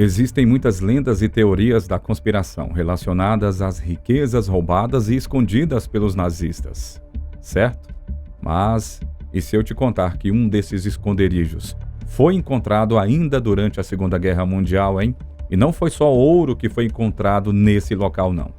Existem muitas lendas e teorias da conspiração relacionadas às riquezas roubadas e escondidas pelos nazistas, certo? Mas, e se eu te contar que um desses esconderijos foi encontrado ainda durante a Segunda Guerra Mundial, hein? E não foi só ouro que foi encontrado nesse local, não.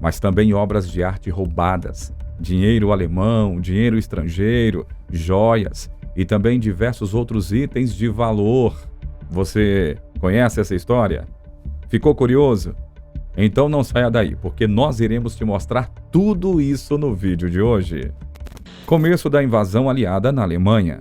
Mas também obras de arte roubadas, dinheiro alemão, dinheiro estrangeiro, joias e também diversos outros itens de valor. Você conhece essa história? Ficou curioso? Então não saia daí, porque nós iremos te mostrar tudo isso no vídeo de hoje. Começo da invasão aliada na Alemanha.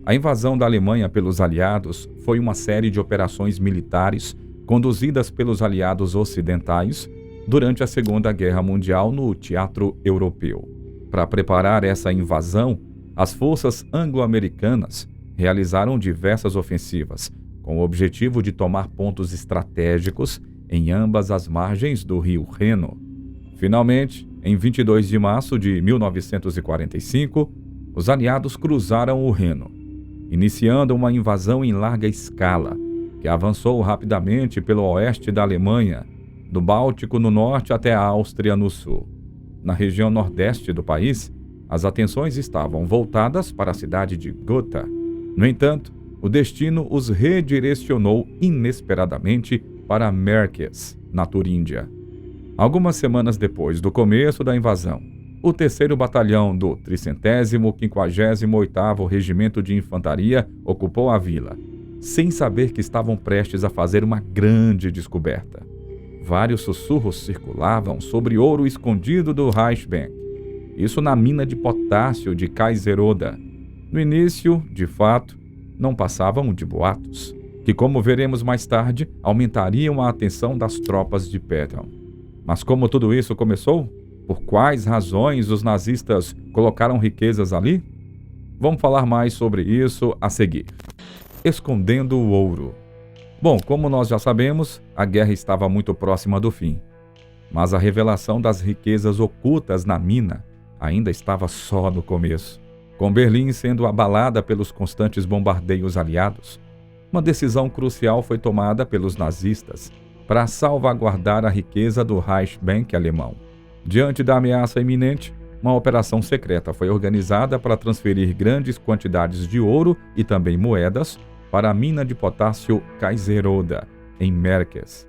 A invasão da Alemanha pelos aliados foi uma série de operações militares conduzidas pelos aliados ocidentais durante a Segunda Guerra Mundial no teatro europeu. Para preparar essa invasão, as forças anglo-americanas realizaram diversas ofensivas, com o objetivo de tomar pontos estratégicos em ambas as margens do rio Reno. Finalmente, em 22 de março de 1945, os aliados cruzaram o Reno, iniciando uma invasão em larga escala, que avançou rapidamente pelo oeste da Alemanha, do Báltico no norte até a Áustria no sul. Na região nordeste do país, as atenções estavam voltadas para a cidade de Gotha. No entanto, o destino os redirecionou inesperadamente para Mérquez, na Turíndia. Algumas semanas depois do começo da invasão, o 3º Batalhão do 358º Regimento de Infantaria ocupou a vila, sem saber que estavam prestes a fazer uma grande descoberta. Vários sussurros circulavam sobre ouro escondido do Reichsbank, isso na mina de potássio de Kaiseroda. No início, de fato, não passavam de boatos, que, como veremos mais tarde, aumentariam a atenção das tropas de Patton. Mas como tudo isso começou? Por quais razões os nazistas colocaram riquezas ali? Vamos falar mais sobre isso a seguir. Escondendo o ouro. Bom, como nós já sabemos, a guerra estava muito próxima do fim. Mas a revelação das riquezas ocultas na mina ainda estava só no começo. Com Berlim sendo abalada pelos constantes bombardeios aliados, uma decisão crucial foi tomada pelos nazistas para salvaguardar a riqueza do Reichsbank alemão. Diante da ameaça iminente, uma operação secreta foi organizada para transferir grandes quantidades de ouro e também moedas para a mina de potássio Kaiseroda, em Mérquez.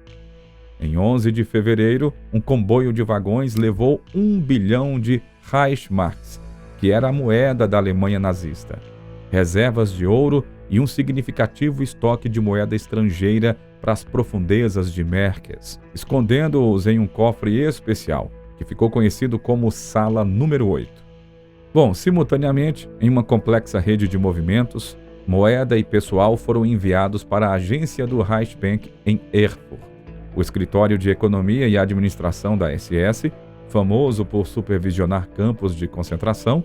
Em 11 de fevereiro, um comboio de vagões levou 1 bilhão de Reichsmarks, que era a moeda da Alemanha nazista, reservas de ouro e um significativo estoque de moeda estrangeira para as profundezas de Mérquez, escondendo-os em um cofre especial, que ficou conhecido como Sala Número 8. Bom, simultaneamente, em uma complexa rede de movimentos, moeda e pessoal foram enviados para a agência do Reichsbank em Erfurt. O escritório de economia e administração da SS, famoso por supervisionar campos de concentração,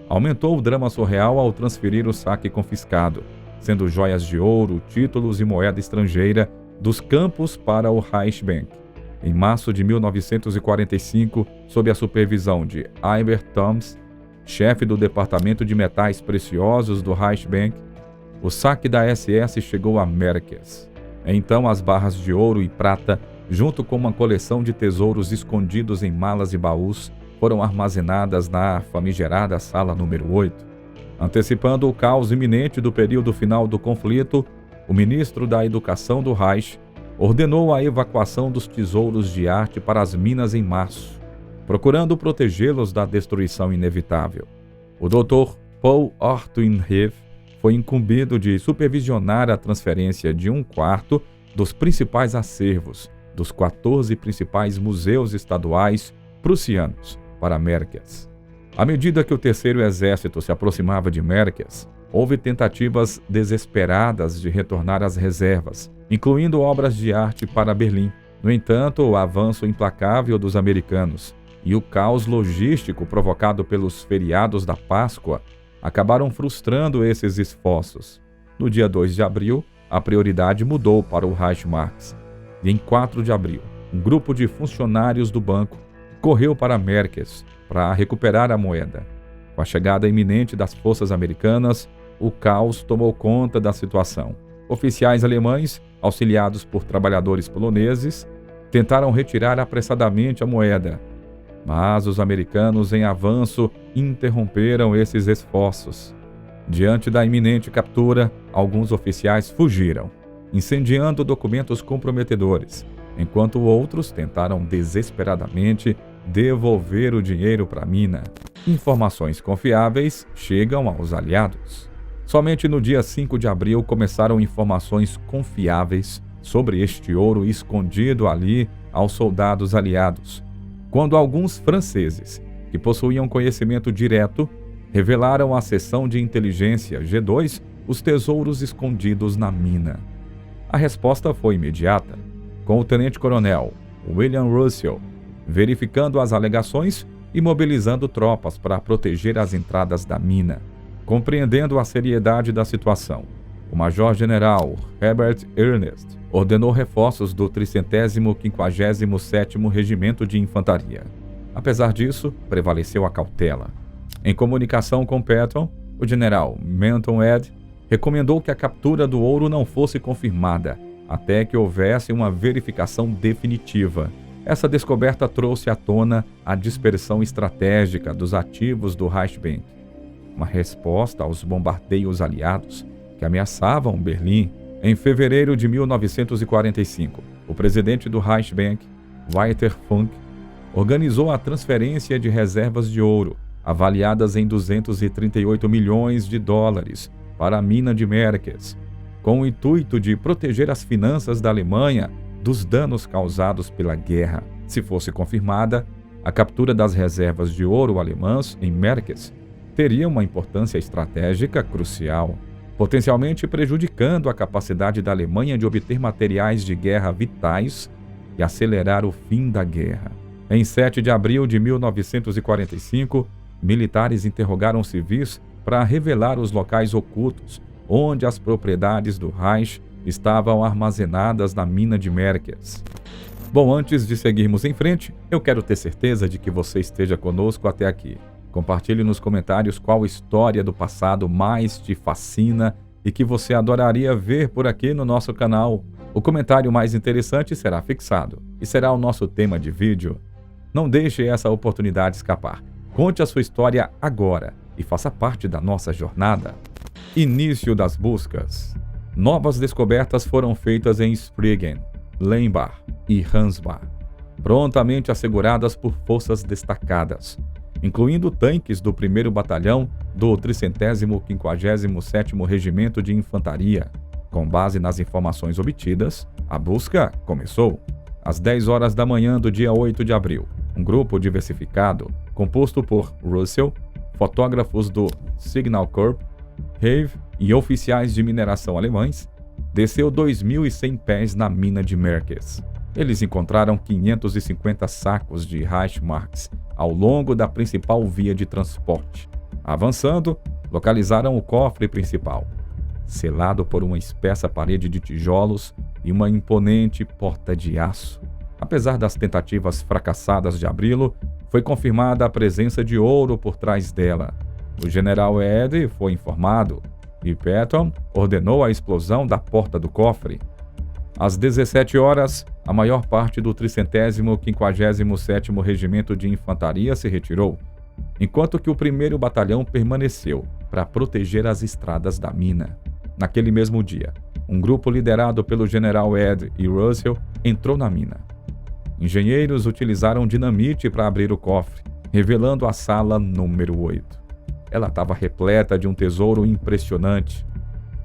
aumentou o drama surreal ao transferir o saque confiscado, sendo joias de ouro, títulos e moeda estrangeira dos campos para o Reichsbank. Em março de 1945, sob a supervisão de Albert Thoms, chefe do Departamento de Metais Preciosos do Reichsbank, o saque da SS chegou a Mérquez. Então as barras de ouro e prata, junto com uma coleção de tesouros escondidos em malas e baús, foram armazenadas na famigerada Sala Número 8. Antecipando o caos iminente do período final do conflito, o ministro da Educação do Reich ordenou a evacuação dos tesouros de arte para as minas em março, procurando protegê-los da destruição inevitável. O Dr. Paul Ortwin-Heff foi incumbido de supervisionar a transferência de 1/4 dos principais acervos dos 14 principais museus estaduais prussianos para Mérquez. À medida que o Terceiro Exército se aproximava de Mérquez, houve tentativas desesperadas de retornar as reservas, incluindo obras de arte para Berlim. No entanto, o avanço implacável dos americanos e o caos logístico provocado pelos feriados da Páscoa acabaram frustrando esses esforços. No dia 2 de abril, a prioridade mudou para o Reichsmarks. E em 4 de abril, um grupo de funcionários do banco correu para Mérquez para recuperar a moeda. Com a chegada iminente das forças americanas, o caos tomou conta da situação. Oficiais alemães auxiliados por trabalhadores poloneses, tentaram retirar apressadamente a moeda, mas os americanos em avanço interromperam esses esforços. Diante da iminente captura, alguns oficiais fugiram, incendiando documentos comprometedores, enquanto outros tentaram desesperadamente devolver o dinheiro para a mina. Informações confiáveis chegam aos aliados. Somente no dia 5 de abril começaram informações confiáveis sobre este ouro escondido ali aos soldados aliados, quando alguns franceses, que possuíam conhecimento direto, revelaram à seção de inteligência G2 os tesouros escondidos na mina. A resposta foi imediata, com o tenente-coronel William Russell verificando as alegações e mobilizando tropas para proteger as entradas da mina. Compreendendo a seriedade da situação, o major-general Herbert Ernest ordenou reforços do 357º Regimento de Infantaria. Apesar disso, prevaleceu a cautela. Em comunicação com Patton, o general Menton Ed recomendou que a captura do ouro não fosse confirmada até que houvesse uma verificação definitiva. Essa descoberta trouxe à tona a dispersão estratégica dos ativos do Reichsbank, uma resposta aos bombardeios aliados que ameaçavam Berlim. Em fevereiro de 1945, o presidente do Reichsbank, Walter Funk, organizou a transferência de reservas de ouro, avaliadas em 238 milhões de dólares, para a mina de Merkes, com o intuito de proteger as finanças da Alemanha dos danos causados pela guerra. Se fosse confirmada, a captura das reservas de ouro alemãs em Merkes teria uma importância estratégica crucial, potencialmente prejudicando a capacidade da Alemanha de obter materiais de guerra vitais e acelerar o fim da guerra. Em 7 de abril de 1945, militares interrogaram civis para revelar os locais ocultos onde as propriedades do Reich estavam armazenadas na mina de Merkes. Bom, antes de seguirmos em frente, eu quero ter certeza de que você esteja conosco até aqui. Compartilhe nos comentários qual história do passado mais te fascina e que você adoraria ver por aqui no nosso canal. O comentário mais interessante será fixado e será o nosso tema de vídeo. Não deixe essa oportunidade escapar. Conte a sua história agora e faça parte da nossa jornada. Início das buscas. Novas descobertas foram feitas em Spriggen, Lembach e Ansbach, prontamente asseguradas por forças destacadas, incluindo tanques do 1º Batalhão do 357º Regimento de Infantaria. Com base nas informações obtidas, a busca começou. Às 10 horas da manhã do dia 8 de abril, um grupo diversificado, composto por Russell, fotógrafos do Signal Corps, Have e oficiais de mineração alemães, desceu 2.100 pés na mina de Merkes. Eles encontraram 550 sacos de Reichsmarks ao longo da principal via de transporte. Avançando, localizaram o cofre principal, selado por uma espessa parede de tijolos e uma imponente porta de aço. Apesar das tentativas fracassadas de abri-lo, foi confirmada a presença de ouro por trás dela. O general Ed foi informado e Patton ordenou a explosão da porta do cofre. Às 17 horas, a maior parte do 357º Regimento de Infantaria se retirou, enquanto que o 1º Batalhão permaneceu para proteger as estradas da mina. Naquele mesmo dia, um grupo liderado pelo general Ed e Russell entrou na mina. Engenheiros utilizaram dinamite para abrir o cofre, revelando a sala número 8. Ela estava repleta de um tesouro impressionante.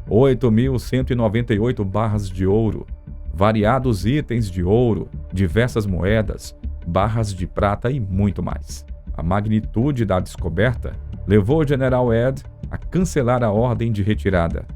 8.198 barras de ouro, variados itens de ouro, diversas moedas, barras de prata e muito mais. A magnitude da descoberta levou o general Ed a cancelar a ordem de retirada,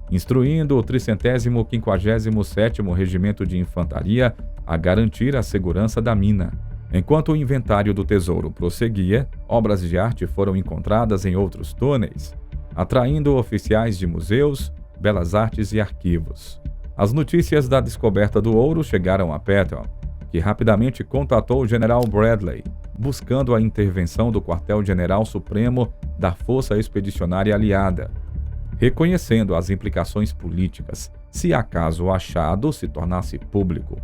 instruindo o 357º Regimento de Infantaria a garantir a segurança da mina. Enquanto o inventário do tesouro prosseguia, obras de arte foram encontradas em outros túneis, atraindo oficiais de museus, belas artes e arquivos. As notícias da descoberta do ouro chegaram a Patton, que rapidamente contatou o general Bradley, buscando a intervenção do Quartel-General Supremo da Força Expedicionária Aliada. Reconhecendo as implicações políticas se acaso o achado se tornasse público.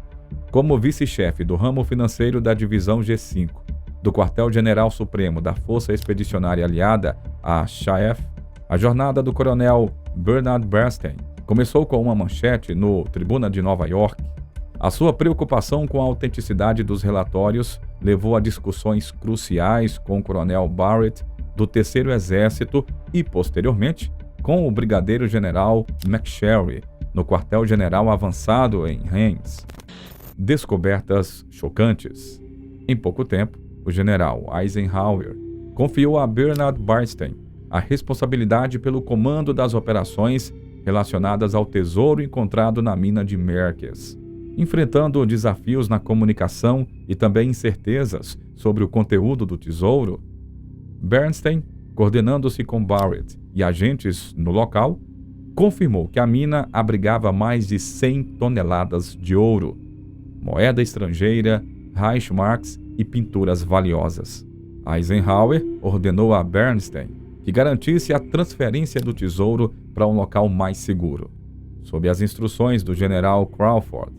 Como vice-chefe do ramo financeiro da Divisão G5, do Quartel-General Supremo da Força Expedicionária Aliada, a SHAEF, a jornada do coronel Bernard Bernstein começou com uma manchete no Tribuna de Nova York. A sua preocupação com a autenticidade dos relatórios levou a discussões cruciais com o coronel Barrett do Terceiro Exército e, posteriormente, com o brigadeiro-general McSherry, no quartel-general avançado em Haines. Descobertas chocantes. Em pouco tempo, o general Eisenhower confiou a Bernard Bernstein a responsabilidade pelo comando das operações relacionadas ao tesouro encontrado na mina de Marquez. Enfrentando desafios na comunicação e também incertezas sobre o conteúdo do tesouro, Bernstein, coordenando-se com Barrett e agentes no local, confirmou que a mina abrigava mais de 100 toneladas de ouro, moeda estrangeira, Reichsmarks e pinturas valiosas. Eisenhower ordenou a Bernstein que garantisse a transferência do tesouro para um local mais seguro. Sob as instruções do general Crawford,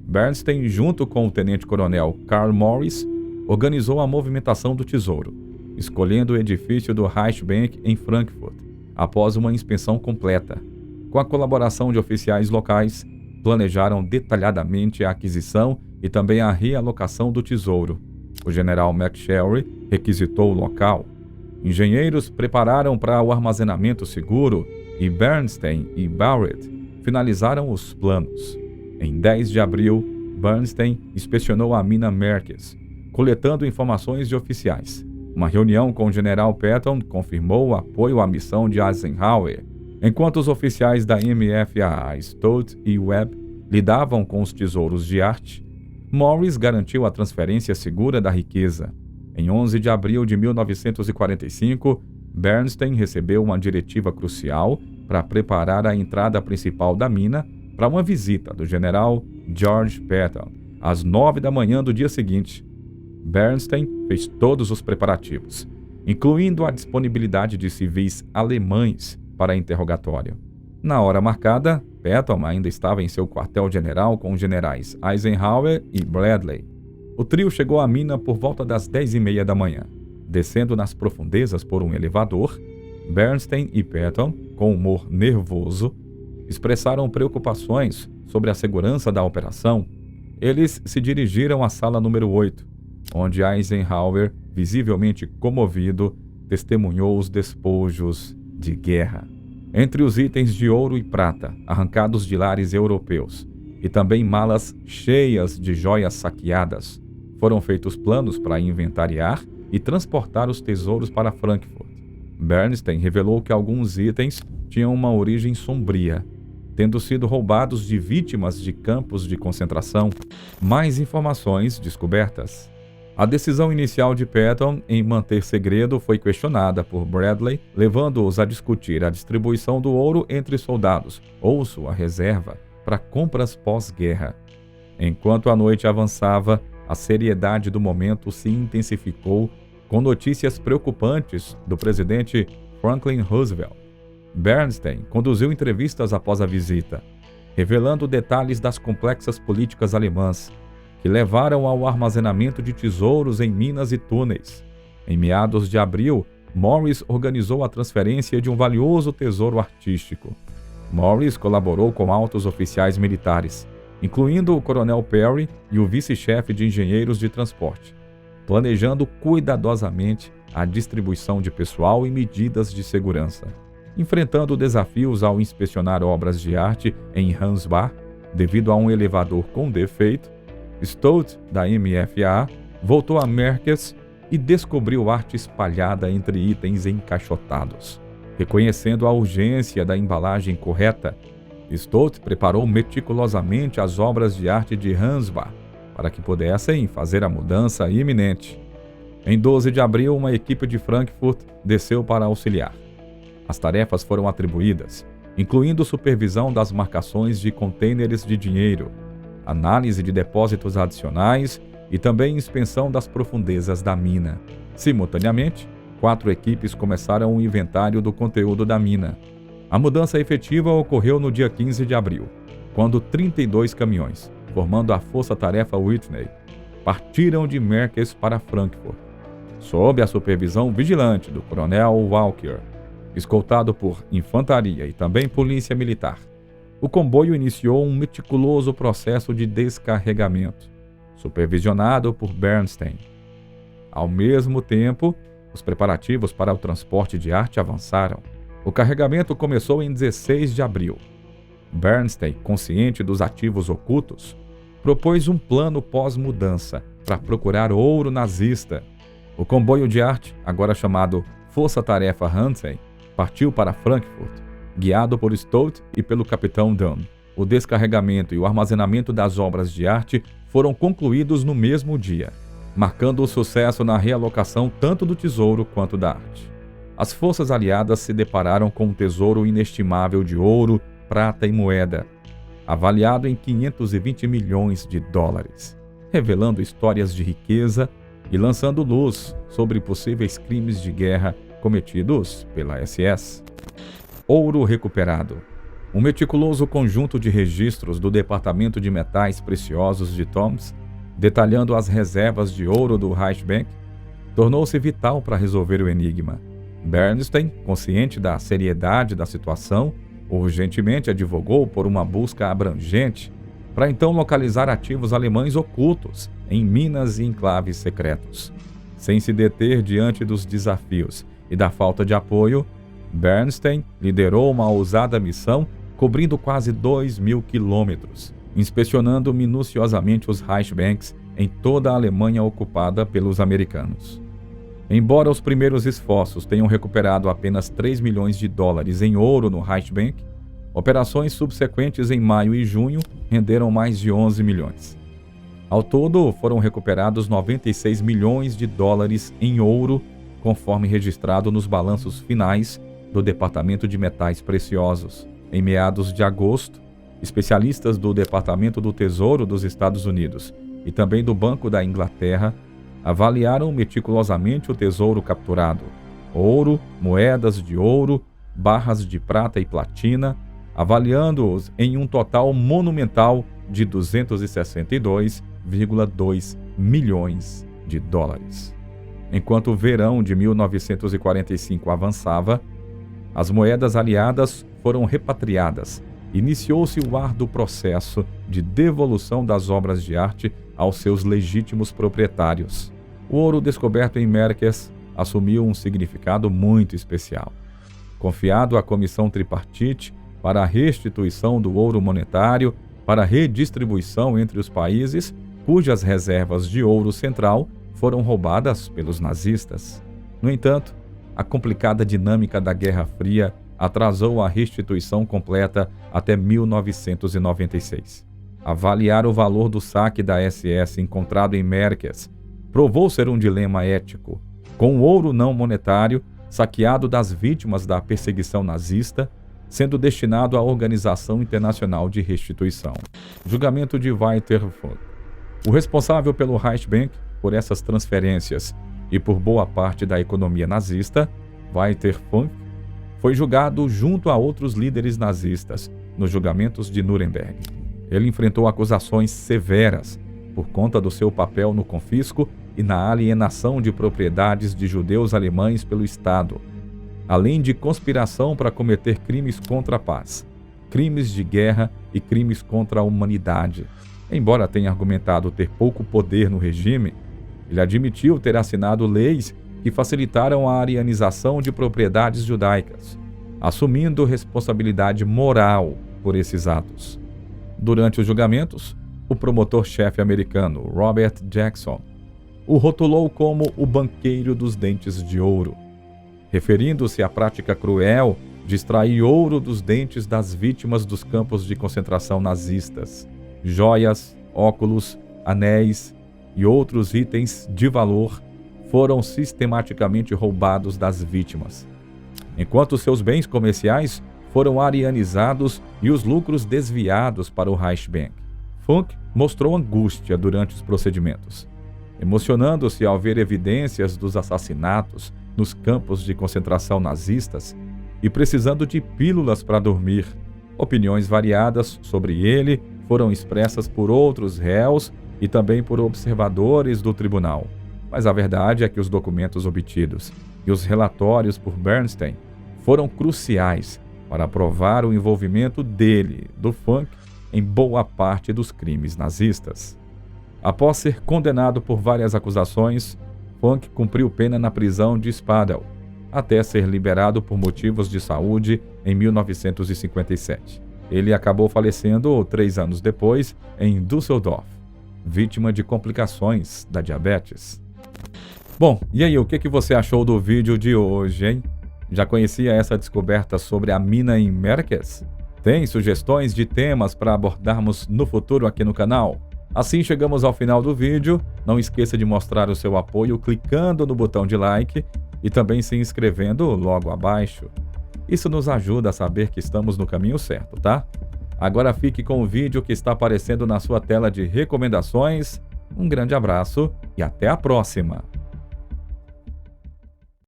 Bernstein, junto com o tenente-coronel Carl Morris, organizou a movimentação do tesouro, escolhendo o edifício do Reichsbank em Frankfurt, após uma inspeção completa. Com a colaboração de oficiais locais, planejaram detalhadamente a aquisição e também a realocação do tesouro. O general McSherry requisitou o local. Engenheiros prepararam para o armazenamento seguro e Bernstein e Barrett finalizaram os planos. Em 10 de abril, Bernstein inspecionou a mina Marquez, coletando informações de oficiais. Uma reunião com o general Patton confirmou o apoio à missão de Eisenhower. Enquanto os oficiais da MFAA Stout e Webb lidavam com os tesouros de arte, Morris garantiu a transferência segura da riqueza. Em 11 de abril de 1945, Bernstein recebeu uma diretiva crucial para preparar a entrada principal da mina para uma visita do general George Patton, às 9 da manhã do dia seguinte. Bernstein fez todos os preparativos, incluindo a disponibilidade de civis alemães para interrogatório. Na hora marcada, Patton ainda estava em seu quartel-general com os generais Eisenhower e Bradley. O trio chegou à mina por volta das 10h30 da manhã. Descendo nas profundezas por um elevador, Bernstein e Patton, com humor nervoso, expressaram preocupações sobre a segurança da operação. Eles se dirigiram à sala número 8, onde Eisenhower, visivelmente comovido, testemunhou os despojos de guerra. Entre os itens de ouro e prata, arrancados de lares europeus, e também malas cheias de joias saqueadas, foram feitos planos para inventariar e transportar os tesouros para Frankfurt. Bernstein revelou que alguns itens tinham uma origem sombria, tendo sido roubados de vítimas de campos de concentração. Mais informações descobertas. A decisão inicial de Patton em manter segredo foi questionada por Bradley, levando-os a discutir a distribuição do ouro entre soldados ou sua reserva para compras pós-guerra. Enquanto a noite avançava, a seriedade do momento se intensificou com notícias preocupantes do presidente Franklin Roosevelt. Bernstein conduziu entrevistas após a visita, revelando detalhes das complexas políticas alemãs, que levaram ao armazenamento de tesouros em minas e túneis. Em meados de abril, Morris organizou a transferência de um valioso tesouro artístico. Morris colaborou com altos oficiais militares, incluindo o coronel Perry e o vice-chefe de engenheiros de transporte, planejando cuidadosamente a distribuição de pessoal e medidas de segurança. Enfrentando desafios ao inspecionar obras de arte em Hansbach, devido a um elevador com defeito, Stout, da MFAA, voltou a Marquez e descobriu arte espalhada entre itens encaixotados. Reconhecendo a urgência da embalagem correta, Stout preparou meticulosamente as obras de arte de Hansbach para que pudessem fazer a mudança iminente. Em 12 de abril, uma equipe de Frankfurt desceu para auxiliar. As tarefas foram atribuídas, incluindo supervisão das marcações de contêineres de dinheiro, análise de depósitos adicionais e também inspeção das profundezas da mina. Simultaneamente, 4 equipes começaram o inventário do conteúdo da mina. A mudança efetiva ocorreu no dia 15 de abril. quando 32 caminhões, formando a Força-Tarefa Whitney, partiram de Märkis para Frankfurt, sob a supervisão vigilante do coronel Walker, escoltado por infantaria e também polícia militar. O comboio iniciou um meticuloso processo de descarregamento, supervisionado por Bernstein. Ao mesmo tempo, os preparativos para o transporte de arte avançaram. O carregamento começou em 16 de abril. Bernstein, consciente dos ativos ocultos, propôs um plano pós-mudança para procurar ouro nazista. O comboio de arte, agora chamado Força-Tarefa Hansen, partiu para Frankfurt, guiado por Stott e pelo capitão Dunn. O descarregamento e o armazenamento das obras de arte foram concluídos no mesmo dia, marcando o sucesso na realocação tanto do tesouro quanto da arte. As forças aliadas se depararam com um tesouro inestimável de ouro, prata e moeda, avaliado em 520 milhões de dólares, revelando histórias de riqueza e lançando luz sobre possíveis crimes de guerra cometidos pela SS. Ouro recuperado. Um meticuloso conjunto de registros do Departamento de Metais Preciosos de Toms, detalhando as reservas de ouro do Reichsbank, tornou-se vital para resolver o enigma. Bernstein, consciente da seriedade da situação, urgentemente advogou por uma busca abrangente para então localizar ativos alemães ocultos em minas e enclaves secretos. Sem se deter diante dos desafios e da falta de apoio, Bernstein liderou uma ousada missão cobrindo quase 2.000 quilômetros, inspecionando minuciosamente os Reichsbanks em toda a Alemanha ocupada pelos americanos. Embora os primeiros esforços tenham recuperado apenas 3 milhões de dólares em ouro no Reichsbank, operações subsequentes em maio e junho renderam mais de 11 milhões. Ao todo, foram recuperados 96 milhões de dólares em ouro, conforme registrado nos balanços finais do Departamento de Metais Preciosos. Em meados de agosto, especialistas do Departamento do Tesouro dos Estados Unidos e também do Banco da Inglaterra avaliaram meticulosamente o tesouro capturado: ouro, moedas de ouro, barras de prata e platina, avaliando-os em um total monumental de 262,2 milhões de dólares. Enquanto o verão de 1945 avançava, as moedas aliadas foram repatriadas. Iniciou-se o árduo processo de devolução das obras de arte aos seus legítimos proprietários. O ouro descoberto em Märkis assumiu um significado muito especial. Confiado à Comissão Tripartite para a restituição do ouro monetário para redistribuição entre os países cujas reservas de ouro central foram roubadas pelos nazistas. No entanto, a complicada dinâmica da Guerra Fria atrasou a restituição completa até 1996. Avaliar o valor do saque da SS encontrado em Märkis provou ser um dilema ético. Com o ouro não monetário, saqueado das vítimas da perseguição nazista, sendo destinado à Organização Internacional de Restituição. Julgamento de Walter Funk. O responsável pelo Reichsbank, por essas transferências e por boa parte da economia nazista, Walter Funk, foi julgado junto a outros líderes nazistas nos julgamentos de Nuremberg. Ele enfrentou acusações severas por conta do seu papel no confisco e na alienação de propriedades de judeus alemães pelo Estado, além de conspiração para cometer crimes contra a paz, crimes de guerra e crimes contra a humanidade. Embora tenha argumentado ter pouco poder no regime, ele admitiu ter assinado leis que facilitaram a arianização de propriedades judaicas, assumindo responsabilidade moral por esses atos. Durante os julgamentos, o promotor-chefe americano Robert Jackson o rotulou como o banqueiro dos dentes de ouro, referindo-se à prática cruel de extrair ouro dos dentes das vítimas dos campos de concentração nazistas. Joias, óculos, anéis e outros itens de valor foram sistematicamente roubados das vítimas, enquanto seus bens comerciais foram arianizados e os lucros desviados para o Reichsbank. Funk mostrou angústia durante os procedimentos, emocionando-se ao ver evidências dos assassinatos nos campos de concentração nazistas e precisando de pílulas para dormir. Opiniões variadas sobre ele foram expressas por outros réus e também por observadores do tribunal. Mas a verdade é que os documentos obtidos e os relatórios por Bernstein foram cruciais para provar o envolvimento dele, do Funk, em boa parte dos crimes nazistas. Após ser condenado por várias acusações, Funk cumpriu pena na prisão de Spadel, até ser liberado por motivos de saúde em 1957. Ele acabou falecendo 3 anos depois em Düsseldorf, vítima de complicações da diabetes. Bom, e aí, o que você achou do vídeo de hoje, hein? Já conhecia essa descoberta sobre a mina em Merkers? Tem sugestões de temas para abordarmos no futuro aqui no canal? Assim chegamos ao final do vídeo. Não esqueça de mostrar o seu apoio clicando no botão de like e também se inscrevendo logo abaixo. Isso nos ajuda a saber que estamos no caminho certo, tá? Agora fique com o vídeo que está aparecendo na sua tela de recomendações. Um grande abraço e até a próxima!